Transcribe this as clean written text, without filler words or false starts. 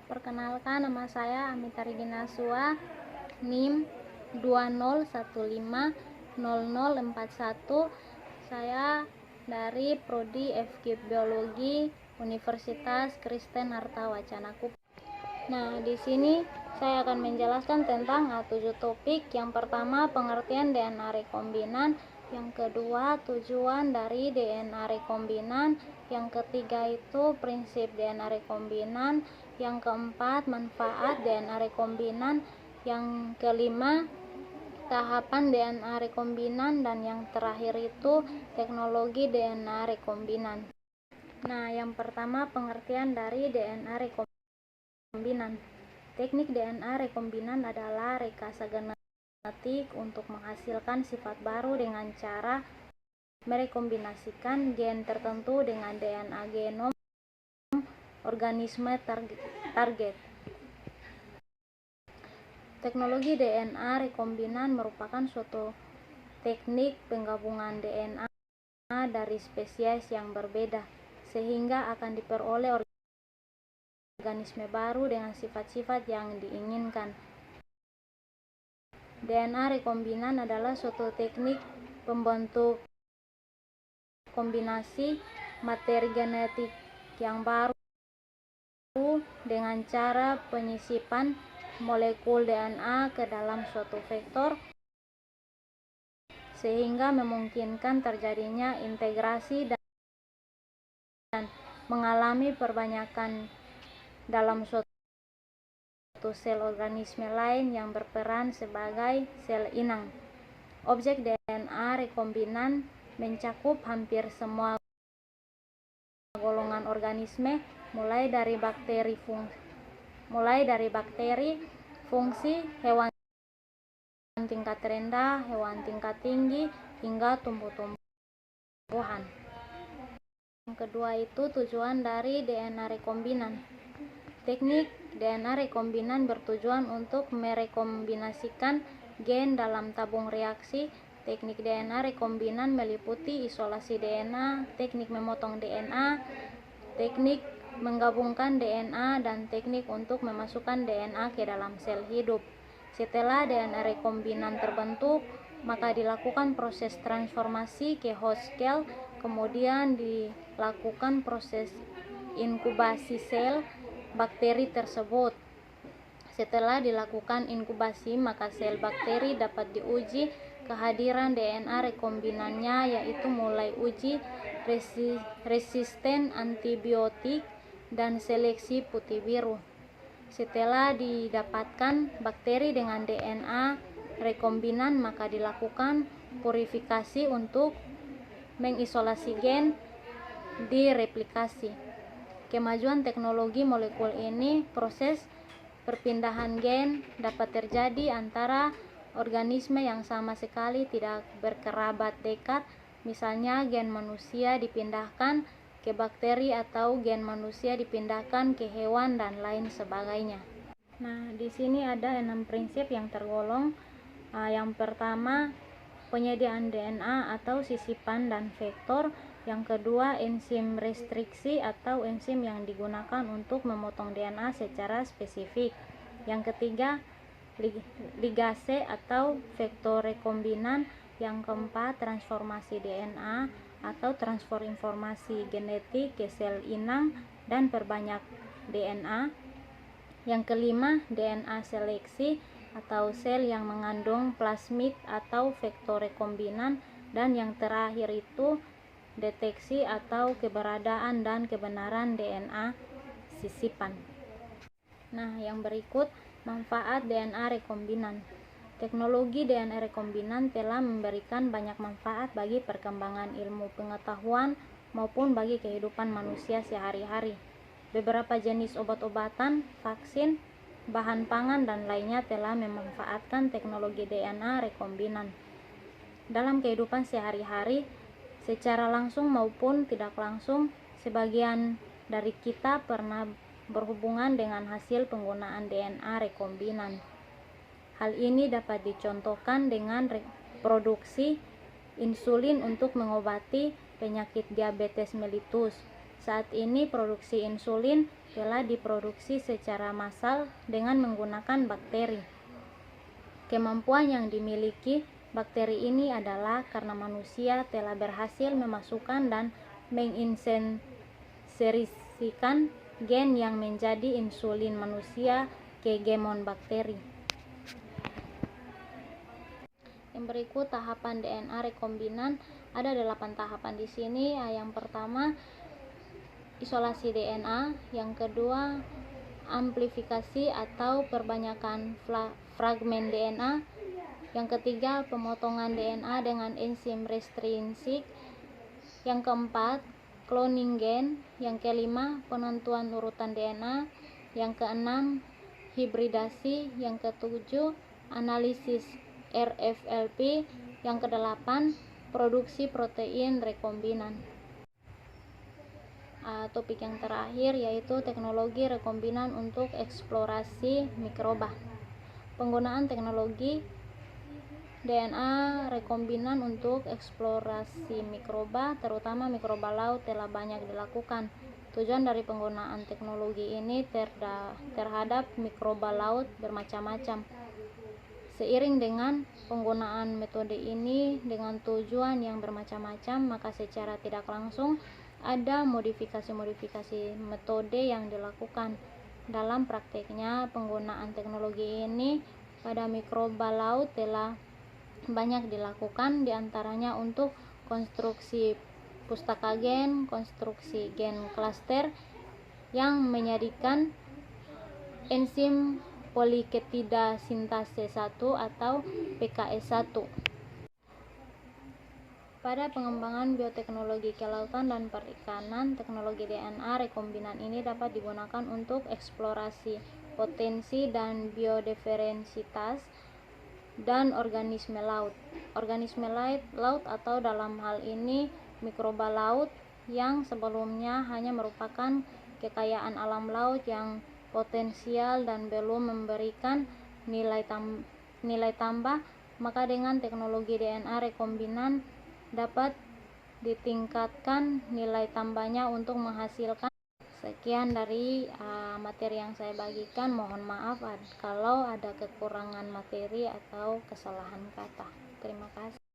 Perkenalkan, nama saya Amita Regina Sua, NIM 20150041. Saya dari Prodi FK Biologi Universitas Kristen Hartawacana Kupang. Nah, di sini saya akan menjelaskan tentang 7 topik. Yang pertama, pengertian DNA rekombinan. Yang kedua, tujuan dari DNA rekombinan. Yang ketiga itu prinsip DNA rekombinan. Yang keempat, manfaat DNA rekombinan. Yang kelima, tahapan DNA rekombinan. Dan yang terakhir itu teknologi DNA rekombinan. Nah, yang pertama, pengertian dari DNA rekombinan. Teknik DNA rekombinan adalah rekayasa genetik untuk menghasilkan sifat baru dengan cara merekombinasikan gen tertentu dengan DNA genom organisme target. Teknologi DNA rekombinan merupakan suatu teknik penggabungan DNA dari spesies yang berbeda sehingga akan diperoleh organisme baru dengan sifat-sifat yang diinginkan. DNA rekombinan adalah suatu teknik pembentuk kombinasi materi genetik yang baru dengan cara penyisipan molekul DNA ke dalam suatu vektor sehingga memungkinkan terjadinya integrasi dan mengalami perbanyakan dalam suatu sel organisme lain yang berperan sebagai sel inang. Objek DNA rekombinan mencakup hampir semua golongan organisme, mulai dari bakteri, fungsi, hewan tingkat rendah, hewan tingkat tinggi, hingga tumbuh-tumbuhan. Yang kedua itu tujuan dari DNA rekombinan. Teknik DNA rekombinan bertujuan untuk merekombinasikan gen dalam tabung reaksi. Teknik DNA rekombinan meliputi isolasi DNA, teknik memotong DNA, teknik menggabungkan DNA, dan teknik untuk memasukkan DNA ke dalam sel hidup. Setelah DNA rekombinan terbentuk, maka dilakukan proses transformasi ke host cell, kemudian dilakukan proses inkubasi sel bakteri tersebut. Setelah dilakukan inkubasi, maka sel bakteri dapat diuji kehadiran DNA rekombinannya, yaitu mulai uji resisten antibiotik dan seleksi putih biru. Setelah didapatkan bakteri dengan DNA rekombinan, maka dilakukan purifikasi untuk mengisolasi gen direplikasi. Kemajuan teknologi molekul ini, proses perpindahan gen dapat terjadi antara organisme yang sama sekali tidak berkerabat dekat, misalnya gen manusia dipindahkan ke bakteri atau gen manusia dipindahkan ke hewan dan lain sebagainya. Nah, di sini ada 6 prinsip yang tergolong. Yang pertama, penyediaan DNA atau sisipan dan vektor. Yang kedua, enzim restriksi atau enzim yang digunakan untuk memotong DNA secara spesifik. Yang ketiga, ligase atau vektor rekombinan. Yang keempat, transformasi DNA atau transfer informasi genetik ke sel inang dan perbanyak DNA. Yang kelima, DNA seleksi atau sel yang mengandung plasmid atau vektor rekombinan. Dan yang terakhir itu deteksi atau keberadaan dan kebenaran DNA sisipan. Nah, yang berikut manfaat DNA rekombinan. Teknologi DNA rekombinan telah memberikan banyak manfaat bagi perkembangan ilmu pengetahuan maupun bagi kehidupan manusia sehari-hari. Beberapa jenis obat-obatan, vaksin, bahan pangan, dan lainnya telah memanfaatkan teknologi DNA rekombinan dalam kehidupan sehari-hari. Secara langsung maupun tidak langsung, sebagian dari kita pernah berhubungan dengan hasil penggunaan DNA rekombinan. Hal ini dapat dicontohkan dengan produksi insulin untuk mengobati penyakit diabetes mellitus. Saat ini produksi insulin telah diproduksi secara massal dengan menggunakan bakteri. Kemampuan yang dimiliki bakteri ini adalah karena manusia telah berhasil memasukkan dan menginsersikan gen yang menjadi insulin manusia ke genom bakteri. Yang berikut tahapan DNA rekombinan, ada 8 tahapan di sini. Yang pertama, isolasi DNA, yang kedua, amplifikasi atau perbanyakan fragmen DNA, yang ketiga, pemotongan DNA dengan enzim restrinsik, yang keempat, cloning gen, yang kelima, penentuan urutan DNA, yang keenam, hibridasi, yang ketujuh, analisis RFLP, yang kedelapan, produksi protein rekombinan. Topik yang terakhir yaitu teknologi rekombinan untuk eksplorasi mikroba. Penggunaan teknologi DNA rekombinan untuk eksplorasi mikroba, terutama mikroba laut, telah banyak dilakukan. Tujuan dari penggunaan teknologi ini terhadap mikroba laut bermacam-macam. Seiring dengan penggunaan metode ini dengan tujuan yang bermacam-macam, maka secara tidak langsung ada modifikasi metode yang dilakukan. Dalam prakteknya, penggunaan teknologi ini pada mikroba laut telah banyak dilakukan, diantaranya untuk konstruksi pustaka gen, konstruksi gen klaster yang menjadikan enzim poliketida sintase 1 atau PKS1. Pada pengembangan bioteknologi kelautan dan perikanan, teknologi DNA rekombinan ini dapat digunakan untuk eksplorasi potensi dan biodiversitas dan organisme laut. Organisme laut atau dalam hal ini mikroba laut yang sebelumnya hanya merupakan kekayaan alam laut yang potensial dan belum memberikan nilai tambah, maka dengan teknologi DNA rekombinan dapat ditingkatkan nilai tambahnya untuk menghasilkan. Sekian dari materi yang saya bagikan. Mohon maaf kalau ada kekurangan materi atau kesalahan kata. Terima kasih.